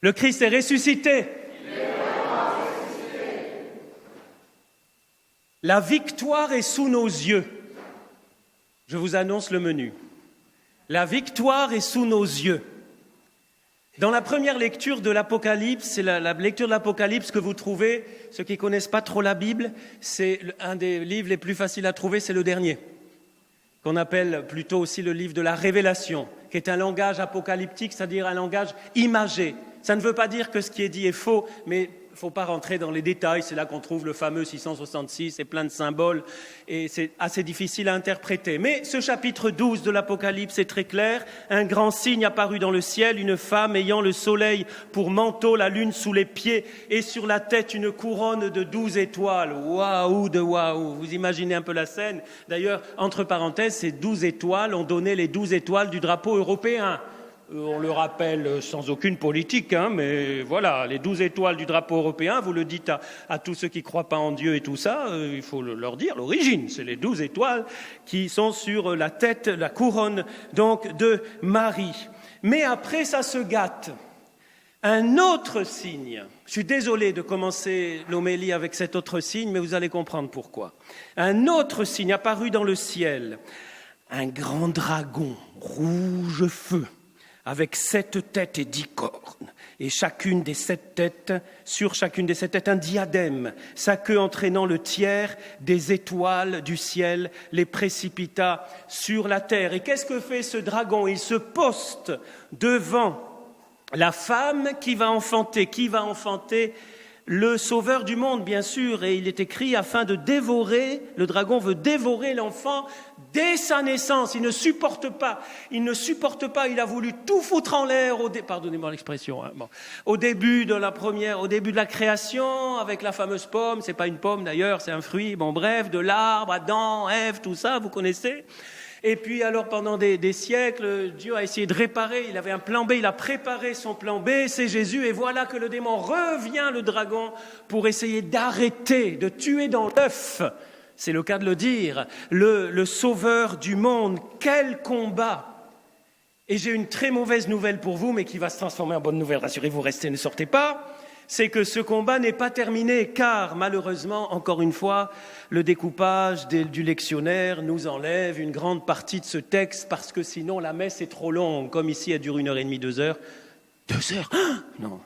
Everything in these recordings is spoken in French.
Le Christ est ressuscité. La victoire est sous nos yeux. Je vous annonce le menu. La victoire est sous nos yeux. Dans la première lecture de l'Apocalypse, c'est la lecture de l'Apocalypse que vous trouvez, ceux qui ne connaissent pas trop la Bible, c'est un des livres les plus faciles à trouver, c'est le dernier, qu'on appelle plutôt aussi le livre de la Révélation, qui est un langage apocalyptique, c'est-à-dire un langage imagé. Ça ne veut pas dire que ce qui est dit est faux, mais il ne faut pas rentrer dans les détails. C'est là qu'on trouve le fameux 666, c'est plein de symboles, et c'est assez difficile à interpréter. Mais ce chapitre 12 de l'Apocalypse est très clair. Un grand signe apparut dans le ciel, une femme ayant le soleil pour manteau, la lune sous les pieds, et sur la tête une couronne de 12 étoiles. Waouh de waouh! Vous imaginez un peu la scène. D'ailleurs, entre parenthèses, ces 12 étoiles ont donné les 12 étoiles du drapeau européen. On le rappelle sans aucune politique, mais voilà, les 12 étoiles du drapeau européen, vous le dites à tous ceux qui ne croient pas en Dieu et tout ça, il faut leur dire l'origine, c'est les 12 étoiles qui sont sur la tête, la couronne donc de Marie. Mais après, ça se gâte. Un autre signe, je suis désolé de commencer l'homélie avec cet autre signe, mais vous allez comprendre pourquoi. Un autre signe apparut dans le ciel, un grand dragon rouge feu, avec 7 têtes et 10 cornes, et chacune des 7 têtes, sur chacune des 7 têtes, un diadème, sa queue entraînant le tiers des étoiles du ciel, les précipita sur la terre. Et qu'est-ce que fait ce dragon? Il se poste devant la femme qui va enfanter le sauveur du monde, bien sûr, et il est écrit afin de dévorer, le dragon veut dévorer l'enfant dès sa naissance. Il ne supporte pas, il a voulu tout foutre en l'air, pardonnez-moi l'expression, au début de la création, avec la fameuse pomme, c'est pas une pomme d'ailleurs, c'est un fruit, de l'arbre, Adam, Ève, tout ça, vous connaissez. Et puis alors pendant des siècles, Dieu a essayé de réparer, il avait un plan B, il a préparé son plan B, c'est Jésus, et voilà que le démon revient, le dragon, pour essayer d'arrêter, de tuer dans l'œuf, c'est le cas de le dire, le sauveur du monde. Quel combat! Et j'ai une très mauvaise nouvelle pour vous, mais qui va se transformer en bonne nouvelle, rassurez-vous, restez, ne sortez pas. C'est que ce combat n'est pas terminé, car malheureusement, encore une fois, le découpage du lectionnaire nous enlève une grande partie de ce texte, parce que sinon la messe est trop longue, comme ici elle dure 1h30, 2 heures. 2 heures? Non,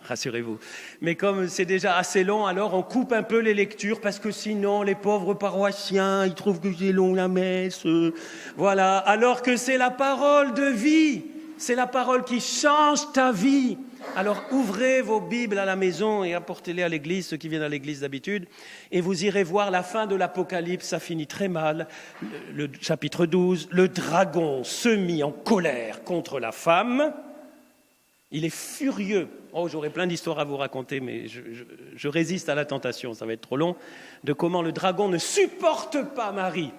rassurez-vous. Mais comme c'est déjà assez long, alors on coupe un peu les lectures, parce que sinon les pauvres paroissiens, ils trouvent que c'est long la messe. Voilà, alors que c'est la parole de vie, c'est la parole qui change ta vie. Alors ouvrez vos Bibles à la maison et apportez-les à l'église, ceux qui viennent à l'église d'habitude, et vous irez voir la fin de l'Apocalypse, ça finit très mal, le chapitre 12, le dragon se mit en colère contre la femme, il est furieux, j'aurais plein d'histoires à vous raconter, mais je résiste à la tentation, ça va être trop long, de comment le dragon ne supporte pas Marie.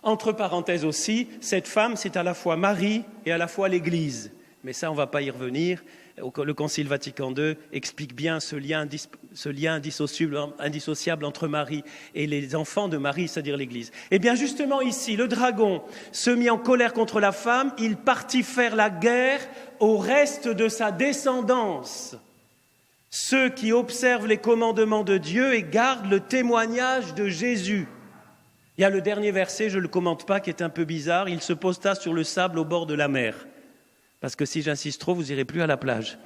Entre parenthèses aussi, cette femme c'est à la fois Marie et à la fois l'Église, mais ça on ne va pas y revenir. Le Concile Vatican II explique bien ce lien indissociable entre Marie et les enfants de Marie, c'est-à-dire l'Église. Et bien justement ici, le dragon se mit en colère contre la femme, il partit faire la guerre au reste de sa descendance. Ceux qui observent les commandements de Dieu et gardent le témoignage de Jésus. Il y a le dernier verset, je ne le commente pas, qui est un peu bizarre, il se posta sur le sable au bord de la mer. Parce que si j'insiste trop, vous n'irez plus à la plage.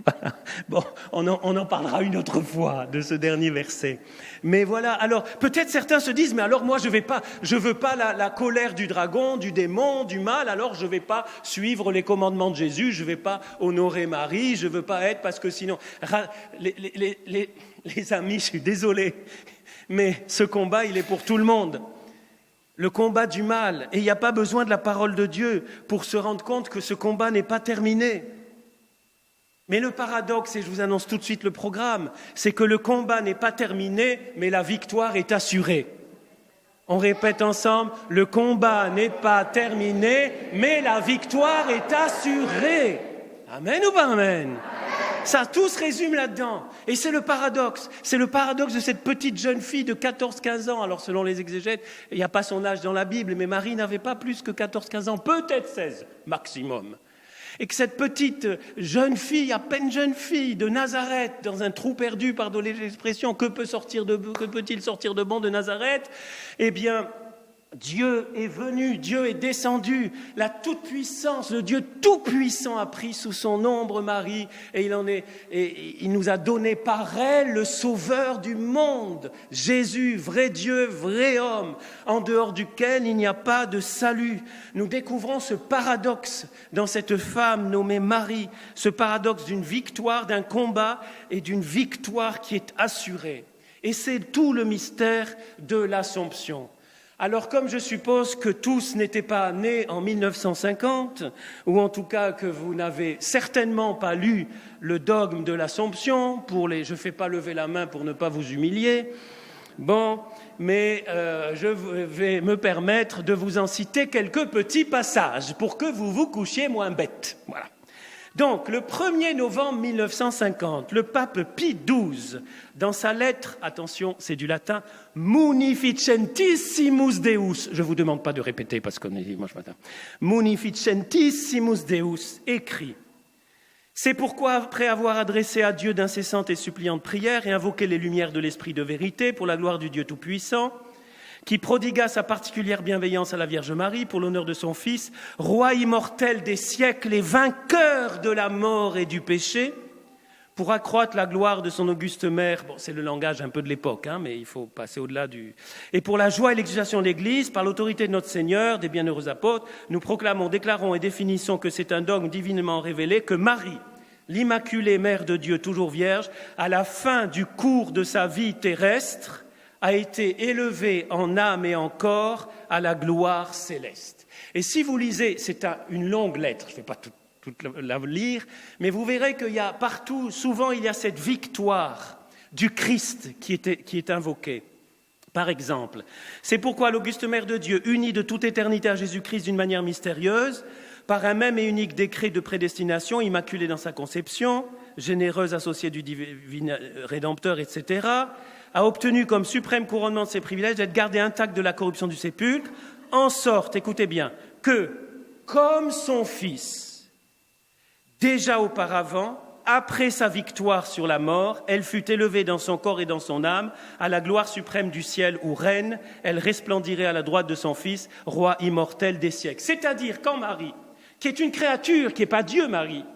Voilà. Bon, on en parlera une autre fois de ce dernier verset. Mais voilà, alors peut-être certains se disent, mais alors moi je veux pas la colère du dragon, du démon, du mal, alors je ne vais pas suivre les commandements de Jésus, je ne vais pas honorer Marie, je ne veux pas être, parce que sinon... Les amis, je suis désolé, mais ce combat, il est pour tout le monde. Le combat du mal, et il n'y a pas besoin de la parole de Dieu pour se rendre compte que ce combat n'est pas terminé. Mais le paradoxe, et je vous annonce tout de suite le programme, c'est que le combat n'est pas terminé, mais la victoire est assurée. On répète ensemble, le combat n'est pas terminé, mais la victoire est assurée. Amen ou pas amen? Ça, tout se résume là-dedans. Et c'est le paradoxe. C'est le paradoxe de cette petite jeune fille de 14-15 ans. Alors, selon les exégètes, il n'y a pas son âge dans la Bible, mais Marie n'avait pas plus que 14-15 ans, peut-être 16 maximum. Et que cette petite jeune fille, à peine jeune fille, de Nazareth, dans un trou perdu, pardonnez l'expression, que peut-il sortir de bon de Nazareth? Eh bien, Dieu est venu, Dieu est descendu, la toute-puissance, le Dieu tout-puissant a pris sous son ombre Marie et il nous a donné par elle le sauveur du monde, Jésus, vrai Dieu, vrai homme, en dehors duquel il n'y a pas de salut. Nous découvrons ce paradoxe dans cette femme nommée Marie, ce paradoxe d'une victoire, d'un combat et d'une victoire qui est assurée. Et c'est tout le mystère de l'Assomption. Alors, comme je suppose que tous n'étaient pas nés en 1950, ou en tout cas que vous n'avez certainement pas lu le dogme de l'Assomption, je ne fais pas lever la main pour ne pas vous humilier, mais je vais me permettre de vous en citer quelques petits passages pour que vous vous couchiez moins bête. Voilà. Donc, le 1er novembre 1950, le pape Pie XII, dans sa lettre, attention, c'est du latin, Munificentissimus Deus, je ne vous demande pas de répéter parce qu'on est dimanche matin, Munificentissimus Deus, écrit, c'est pourquoi, après avoir adressé à Dieu d'incessantes et suppliantes prières et invoqué les lumières de l'Esprit de vérité pour la gloire du Dieu Tout-Puissant, qui prodigua sa particulière bienveillance à la Vierge Marie pour l'honneur de son Fils, roi immortel des siècles et vainqueur de la mort et du péché, pour accroître la gloire de son auguste mère, c'est le langage un peu de l'époque, mais il faut passer au-delà et pour la joie et l'exultation de l'Église, par l'autorité de notre Seigneur, des bienheureux apôtres, nous proclamons, déclarons et définissons que c'est un dogme divinement révélé, que Marie, l'Immaculée Mère de Dieu, toujours vierge, à la fin du cours de sa vie terrestre, a été élevée en âme et en corps à la gloire céleste. Et si vous lisez, c'est une longue lettre, je ne vais pas toute la lire, mais vous verrez qu'il y a partout, souvent il y a cette victoire du Christ qui est invoquée. Par exemple, c'est pourquoi l'auguste Mère de Dieu, unie de toute éternité à Jésus-Christ d'une manière mystérieuse, par un même et unique décret de prédestination, immaculée dans sa conception, généreuse associée du divin Rédempteur, etc., a obtenu comme suprême couronnement de ses privilèges d'être gardée intacte de la corruption du sépulcre, en sorte, écoutez bien, que, comme son Fils, déjà auparavant, après sa victoire sur la mort, elle fut élevée dans son corps et dans son âme à la gloire suprême du ciel où reine, elle resplendirait à la droite de son Fils, roi immortel des siècles. C'est-à-dire quand Marie, qui est une créature, qui n'est pas Dieu, Marie,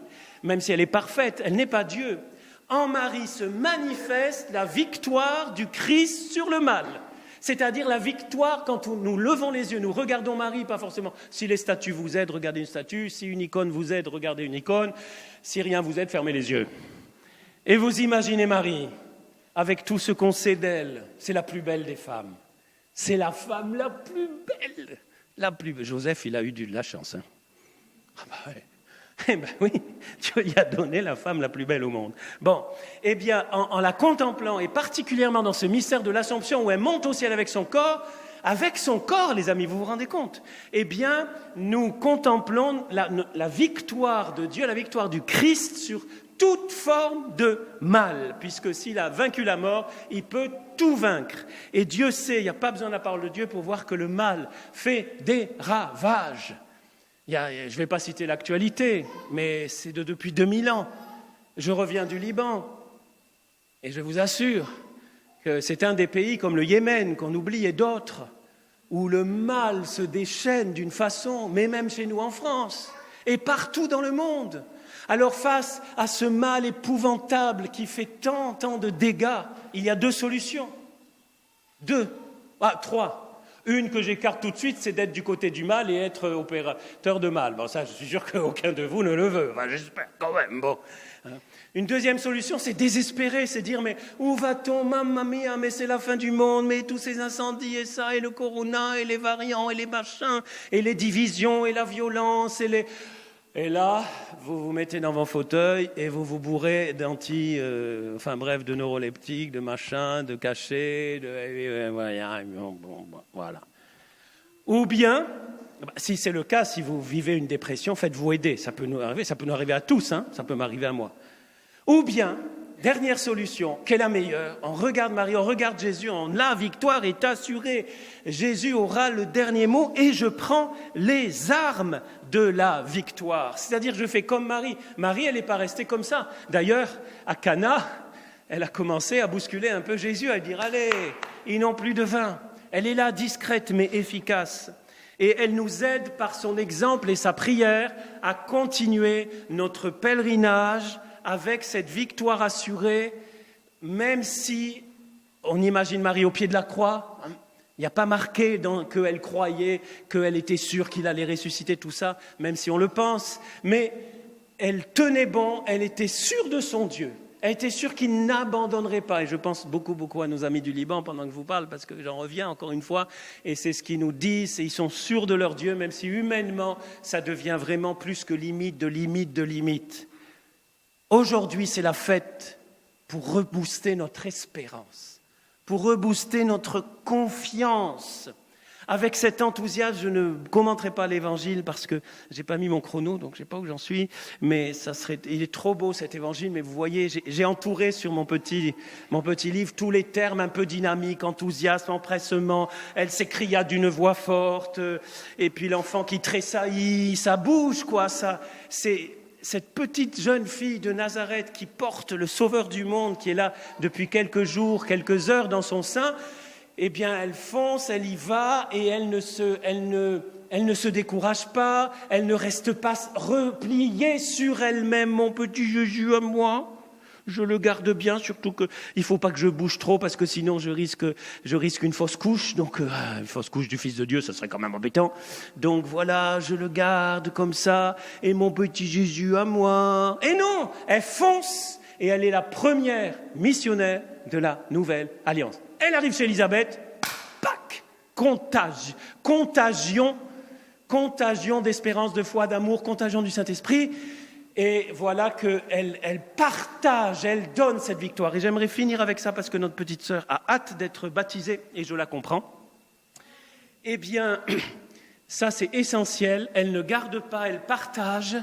même si elle est parfaite, elle n'est pas Dieu, en Marie se manifeste la victoire du Christ sur le mal. C'est-à-dire la victoire quand nous levons les yeux, nous regardons Marie, pas forcément. Si les statues vous aident, regardez une statue. Si une icône vous aide, regardez une icône. Si rien vous aide, fermez les yeux. Et vous imaginez Marie, avec tout ce qu'on sait d'elle, c'est la plus belle des femmes. C'est la femme la plus belle. Joseph, il a eu de la chance. Ah bah ouais. Eh bien oui, Dieu lui a donné la femme la plus belle au monde. Eh bien, en la contemplant, et particulièrement dans ce mystère de l'Assomption, où elle monte au ciel avec son corps, les amis, vous vous rendez compte? Eh bien, nous contemplons la victoire de Dieu, la victoire du Christ sur toute forme de mal, puisque s'il a vaincu la mort, il peut tout vaincre. Et Dieu sait, il n'y a pas besoin de la parole de Dieu pour voir que le mal fait des ravages. Je ne vais pas citer l'actualité, mais c'est depuis 2000 ans. Je reviens du Liban et je vous assure que c'est un des pays comme le Yémen, qu'on oublie, et d'autres, où le mal se déchaîne d'une façon, mais même chez nous en France, et partout dans le monde. Alors face à ce mal épouvantable qui fait tant de dégâts, il y a 2 solutions. 3. Une que j'écarte tout de suite, c'est d'être du côté du mal et être opérateur de mal. Ça, je suis sûr qu'aucun de vous ne le veut. J'espère quand même. Une deuxième solution, c'est désespérer, c'est dire, mais où va-t-on, mamma mia, mais c'est la fin du monde, mais tous ces incendies et ça, et le corona, et les variants, et les machins, et les divisions, et la violence, Et là, vous vous mettez dans vos fauteuils et vous vous bourrez de neuroleptiques, de machins, de cachets, voilà. Ou bien, si c'est le cas, si vous vivez une dépression, faites-vous aider. Ça peut nous arriver à tous, ça peut m'arriver à moi. Ou bien, Dernière solution, qui est la meilleure. On regarde Marie, on regarde Jésus, la victoire est assurée. Jésus aura le dernier mot et je prends les armes de la victoire. C'est-à-dire, je fais comme Marie. Marie, elle n'est pas restée comme ça. D'ailleurs, à Cana, elle a commencé à bousculer un peu Jésus, à dire, allez, ils n'ont plus de vin. Elle est là, discrète mais efficace. Et elle nous aide par son exemple et sa prière à continuer notre pèlerinage avec cette victoire assurée, même si on imagine Marie au pied de la croix, il n'y a pas marqué qu'elle croyait, qu'elle était sûre qu'il allait ressusciter, tout ça, même si on le pense, mais elle tenait bon, elle était sûre de son Dieu, elle était sûre qu'il n'abandonnerait pas, et je pense beaucoup à nos amis du Liban pendant que je vous parle, parce que j'en reviens encore une fois, et c'est ce qu'ils nous disent, et ils sont sûrs de leur Dieu, même si humainement, ça devient vraiment plus que limite. Aujourd'hui, c'est la fête pour rebooster notre espérance, pour rebooster notre confiance. Avec cet enthousiasme, je ne commenterai pas l'évangile parce que je n'ai pas mis mon chrono, donc je ne sais pas où j'en suis, mais il est trop beau cet évangile, mais vous voyez, j'ai entouré sur mon petit livre tous les termes un peu dynamiques, enthousiasme, empressement, elle s'écria d'une voix forte, et puis l'enfant qui tressaillit, ça bouge, quoi, c'est cette petite jeune fille de Nazareth qui porte le Sauveur du monde, qui est là depuis quelques jours, quelques heures dans son sein, eh bien elle fonce, elle y va et elle ne se décourage pas, elle ne reste pas repliée sur elle-même. Mon petit Jésus à moi, je le garde bien, surtout qu'il ne faut pas que je bouge trop parce que sinon je risque une fausse couche. Donc une fausse couche du Fils de Dieu, ça serait quand même embêtant. Donc voilà, je le garde comme ça. Et mon petit Jésus à moi. Et non, elle fonce et elle est la première missionnaire de la Nouvelle Alliance. Elle arrive chez Élisabeth, pac, contagion d'espérance, de foi, d'amour, contagion du Saint-Esprit. Et voilà qu'elle partage, elle donne cette victoire. Et j'aimerais finir avec ça parce que notre petite sœur a hâte d'être baptisée et je la comprends. Eh bien, ça c'est essentiel. Elle ne garde pas, elle partage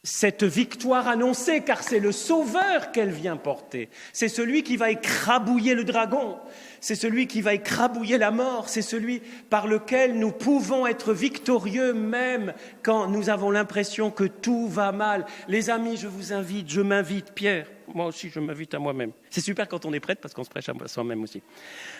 cette victoire annoncée car c'est le Sauveur qu'elle vient porter. C'est celui qui va écrabouiller le dragon. C'est celui qui va écrabouiller la mort, c'est celui par lequel nous pouvons être victorieux même quand nous avons l'impression que tout va mal. Les amis, je m'invite, Pierre, moi aussi je m'invite à moi-même. C'est super quand on est prêtre parce qu'on se prêche à soi-même aussi.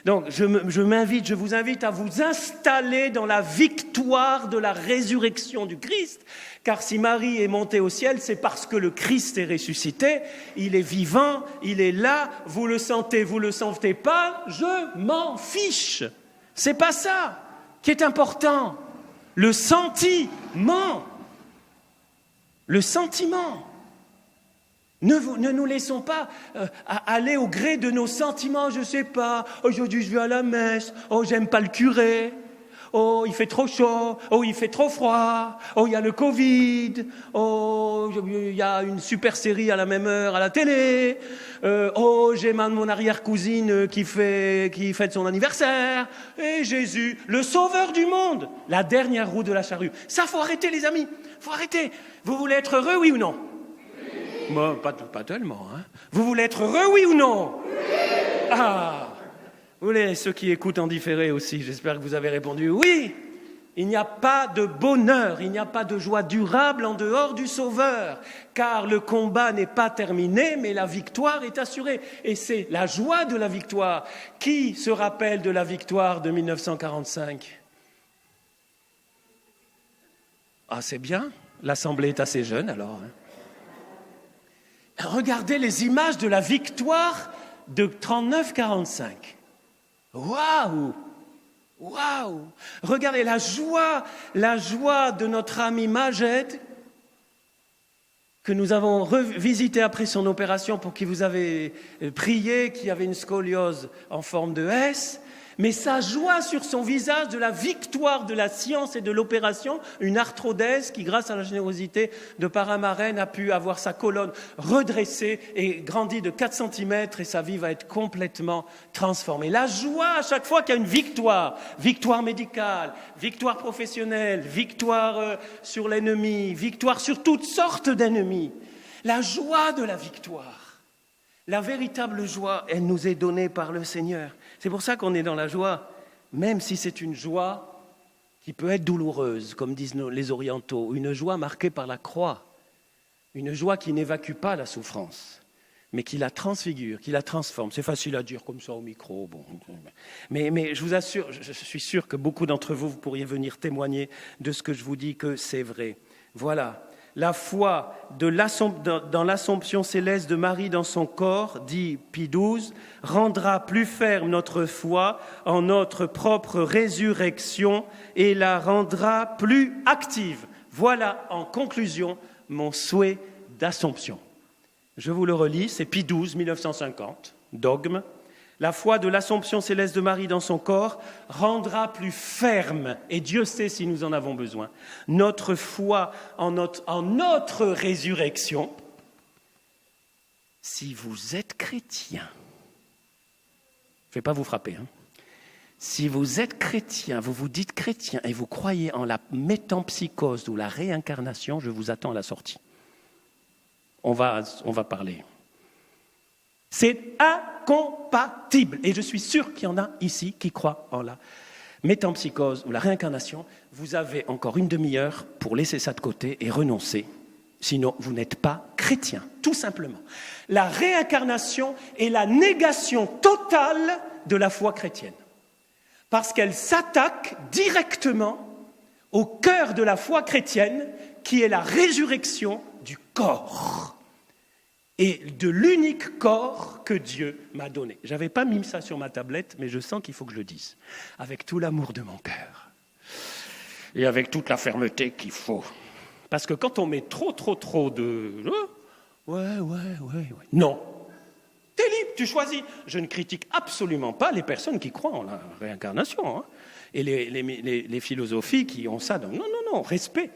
Donc je vous invite à vous installer dans la victoire de la résurrection du Christ, car si Marie est montée au ciel, c'est parce que le Christ est ressuscité, il est vivant, il est là, vous le sentez, vous le sentez pas, je m'en fiche. C'est pas ça qui est important. Le sentiment. Ne nous laissons pas aller au gré de nos sentiments. Je sais pas, aujourd'hui je vais à la messe, j'aime pas le curé, il fait trop chaud, il fait trop froid, il y a le Covid, il y a une super série à la même heure à la télé, j'ai mon arrière-cousine qui fête son anniversaire, et Jésus, le Sauveur du monde, la dernière roue de la charrue. Ça, faut arrêter les amis, faut arrêter. Vous voulez être heureux, oui ou non ? Moi, pas tellement. Hein. Vous voulez être heureux, oui ou non ? Oui. Ah, vous voulez, ceux qui écoutent en différé aussi, j'espère que vous avez répondu oui. Il n'y a pas de bonheur, il n'y a pas de joie durable en dehors du Sauveur, car le combat n'est pas terminé, mais la victoire est assurée. Et c'est la joie de la victoire. Qui se rappelle de la victoire de 1945 ? Ah, c'est bien, l'Assemblée est assez jeune alors. Hein. Regardez les images de la victoire de 39-45. Waouh! Regardez la joie de notre ami Majed, que nous avons revisité après son opération pour qui vous avez prié, qui avait une scoliose en forme de S. Mais sa joie sur son visage de la victoire de la science et de l'opération, une arthrodèse qui, grâce à la générosité de parrain marraine, a pu avoir sa colonne redressée et grandie de 4 cm et sa vie va être complètement transformée. La joie à chaque fois qu'il y a une victoire médicale, victoire professionnelle, victoire sur l'ennemi, victoire sur toutes sortes d'ennemis. La joie de la victoire. La véritable joie, elle nous est donnée par le Seigneur. C'est pour ça qu'on est dans la joie, même si c'est une joie qui peut être douloureuse, comme disent les orientaux, une joie marquée par la croix, une joie qui n'évacue pas la souffrance, mais qui la transfigure, qui la transforme. C'est facile à dire comme ça au micro. Bon. Mais je vous assure, je suis sûr que beaucoup d'entre vous, vous pourriez venir témoigner de ce que je vous dis, que c'est vrai. Voilà. La foi dans l'Assomption céleste de Marie dans son corps, dit Pie XII, rendra plus ferme notre foi en notre propre résurrection et la rendra plus active. Voilà, en conclusion, mon souhait d'Assomption. Je vous le relis, c'est Pie XII, 1950, dogme. La foi de l'Assomption céleste de Marie dans son corps rendra plus ferme, et Dieu sait si nous en avons besoin, notre foi en notre résurrection. Si vous êtes chrétien, je ne vais pas vous frapper, hein. Si vous êtes chrétien, vous vous dites chrétien et vous croyez en la métempsychose ou la réincarnation, je vous attends à la sortie. On va parler. C'est incompatible. Et je suis sûr qu'il y en a ici qui croient en la métempsychose ou la réincarnation. Vous avez encore une demi-heure pour laisser ça de côté et renoncer. Sinon, vous n'êtes pas chrétien, tout simplement. La réincarnation est la négation totale de la foi chrétienne. Parce qu'elle s'attaque directement au cœur de la foi chrétienne, qui est la résurrection du corps. Et de l'unique corps que Dieu m'a donné. Je n'avais pas mis ça sur ma tablette, mais je sens qu'il faut que je le dise. Avec tout l'amour de mon cœur. Et avec toute la fermeté qu'il faut. Parce que quand on met trop de... Ouais. Non. T'es libre, tu choisis. Je ne critique absolument pas les personnes qui croient en la réincarnation. Hein. Et les philosophies qui ont ça. Non, respect.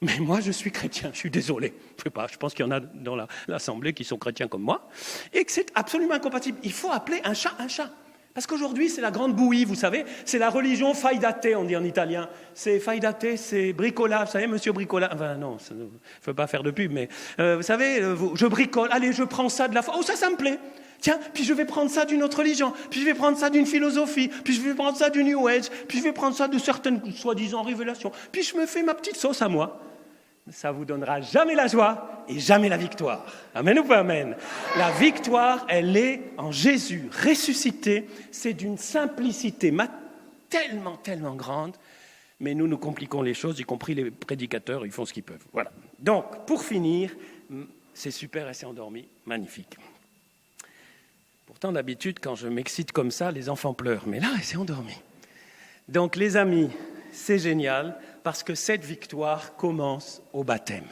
Mais moi, je suis chrétien, je suis désolé. Je pense qu'il y en a dans l'Assemblée qui sont chrétiens comme moi, et que c'est absolument incompatible. Il faut appeler un chat un chat. Parce qu'aujourd'hui, c'est la grande bouillie, vous savez, c'est la religion faidate, on dit en italien. C'est faidate, c'est bricolage, vous savez, monsieur bricolage. Enfin, non, il ne faut pas faire de pub, mais vous savez, je bricole, allez, je prends ça de la foi. Oh, ça me plaît. Tiens, puis je vais prendre ça d'une autre religion, puis je vais prendre ça d'une philosophie, puis je vais prendre ça du New Age, puis je vais prendre ça de certaines soi-disant révélations, puis je me fais ma petite sauce à moi. Ça ne vous donnera jamais la joie et jamais la victoire. Amen ou pas amen? La victoire, elle est en Jésus ressuscité. C'est d'une simplicité tellement grande. Mais nous compliquons les choses, y compris les prédicateurs, ils font ce qu'ils peuvent. Voilà. Donc, pour finir, c'est super, elle s'est endormie. Magnifique. Pourtant, d'habitude, quand je m'excite comme ça, les enfants pleurent. Mais là, elle s'est endormie. Donc, les amis, c'est génial. Parce que cette victoire commence au baptême.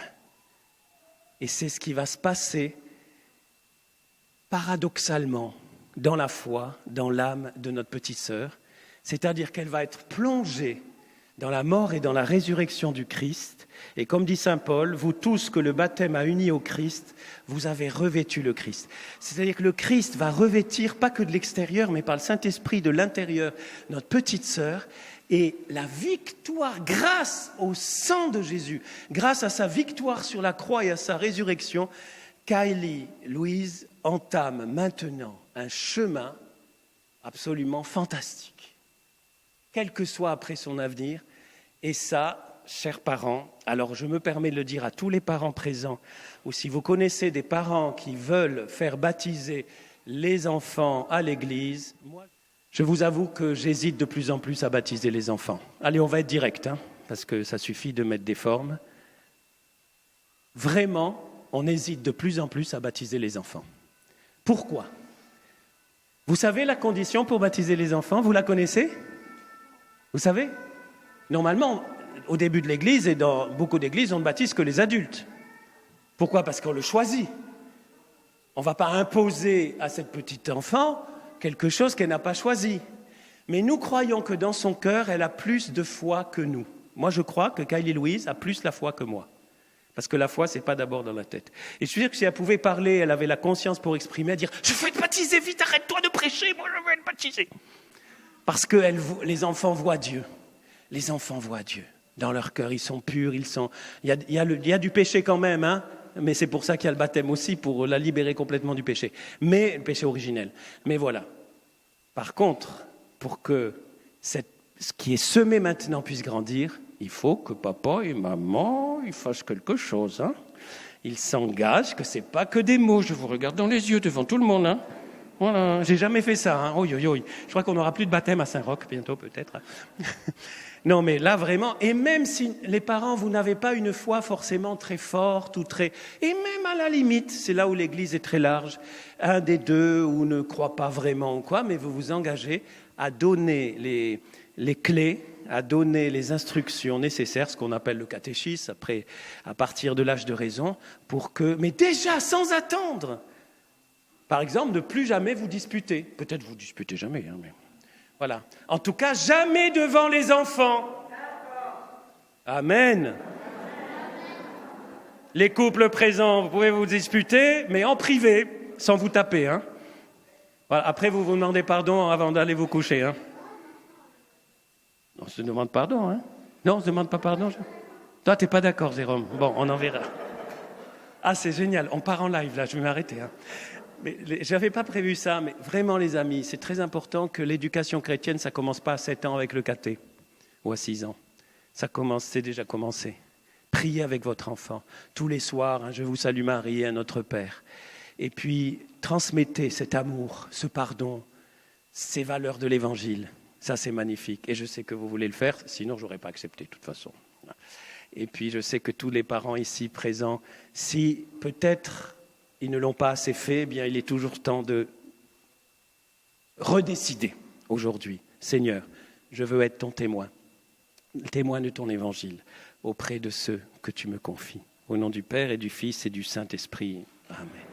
Et c'est ce qui va se passer paradoxalement dans la foi, dans l'âme de notre petite sœur. C'est-à-dire qu'elle va être plongée dans la mort et dans la résurrection du Christ. Et comme dit saint Paul, vous tous que le baptême a unis au Christ, vous avez revêtu le Christ. C'est-à-dire que le Christ va revêtir, pas que de l'extérieur, mais par le Saint-Esprit de l'intérieur, notre petite sœur. Et la victoire, grâce au sang de Jésus, grâce à sa victoire sur la croix et à sa résurrection, Kylie Louise entame maintenant un chemin absolument fantastique, quel que soit après son avenir. Et ça, chers parents, alors je me permets de le dire à tous les parents présents, ou si vous connaissez des parents qui veulent faire baptiser les enfants à l'église, je vous avoue que j'hésite de plus en plus à baptiser les enfants. Allez, on va être direct, hein, parce que ça suffit de mettre des formes. Vraiment, on hésite de plus en plus à baptiser les enfants. Pourquoi? Vous savez la condition pour baptiser les enfants? Vous la connaissez? Vous savez? Normalement, au début de l'église et dans beaucoup d'églises, on ne baptise que les adultes. Pourquoi? Parce qu'on le choisit. On ne va pas imposer à cette petite enfant quelque chose qu'elle n'a pas choisi. Mais nous croyons que dans son cœur, elle a plus de foi que nous. Moi, je crois que Kylie Louise a plus la foi que moi. Parce que la foi, ce n'est pas d'abord dans la tête. Et je suis sûr que si elle pouvait parler, elle avait la conscience pour exprimer, à dire « Je veux être baptisée, vite, arrête-toi de prêcher, moi je veux être baptisée !» Parce que les enfants voient Dieu. Les enfants voient Dieu. Dans leur cœur, ils sont purs, il y a du péché quand même, hein, Mais c'est pour ça qu'il y a le baptême aussi, pour la libérer complètement du péché. Mais le péché originel. Mais voilà. Par contre, pour que ce qui est semé maintenant puisse grandir, il faut que papa et maman ils fassent quelque chose. Hein. Ils s'engagent, que ce n'est pas que des mots. Je vous regarde dans les yeux devant tout le monde. Hein. Voilà, j'ai jamais fait ça. Hein. Je crois qu'on n'aura plus de baptême à Saint-Roch bientôt, peut-être. Non, mais là, vraiment, et même si les parents, vous n'avez pas une foi forcément très forte ou très... Et même à la limite, c'est là où l'Église est très large, un des deux ou ne croit pas vraiment ou quoi, mais vous vous engagez à donner les clés, à donner les instructions nécessaires, ce qu'on appelle le catéchisme, après, à partir de l'âge de raison, pour que... Mais déjà, sans attendre. Par exemple, ne plus jamais vous disputer. Peut-être vous disputez jamais, hein, mais... Voilà. En tout cas, jamais devant les enfants. Amen. Les couples présents, vous pouvez vous disputer, mais en privé, sans vous taper. Hein. Voilà. Après, vous vous demandez pardon avant d'aller vous coucher. Hein. On se demande pardon. Hein. Non, on ne se demande pas pardon. Toi, tu n'es pas d'accord, Jérôme. Bon, on en verra. Ah, c'est génial. On part en live, là. Je vais m'arrêter. Hein. Je n'avais pas prévu ça, mais vraiment, les amis, c'est très important que l'éducation chrétienne, ça ne commence pas à 7 ans avec le caté ou à 6 ans. C'est déjà commencé. Priez avec votre enfant. Tous les soirs, hein, je vous salue Marie, à notre Père. Et puis, transmettez cet amour, ce pardon, ces valeurs de l'Évangile. Ça, c'est magnifique. Et je sais que vous voulez le faire, sinon, je n'aurais pas accepté, de toute façon. Et puis, je sais que tous les parents ici présents, si peut-être... ils ne l'ont pas assez fait, eh bien, il est toujours temps de redécider aujourd'hui. Seigneur, je veux être ton témoin de ton évangile auprès de ceux que tu me confies. Au nom du Père et du Fils et du Saint-Esprit. Amen.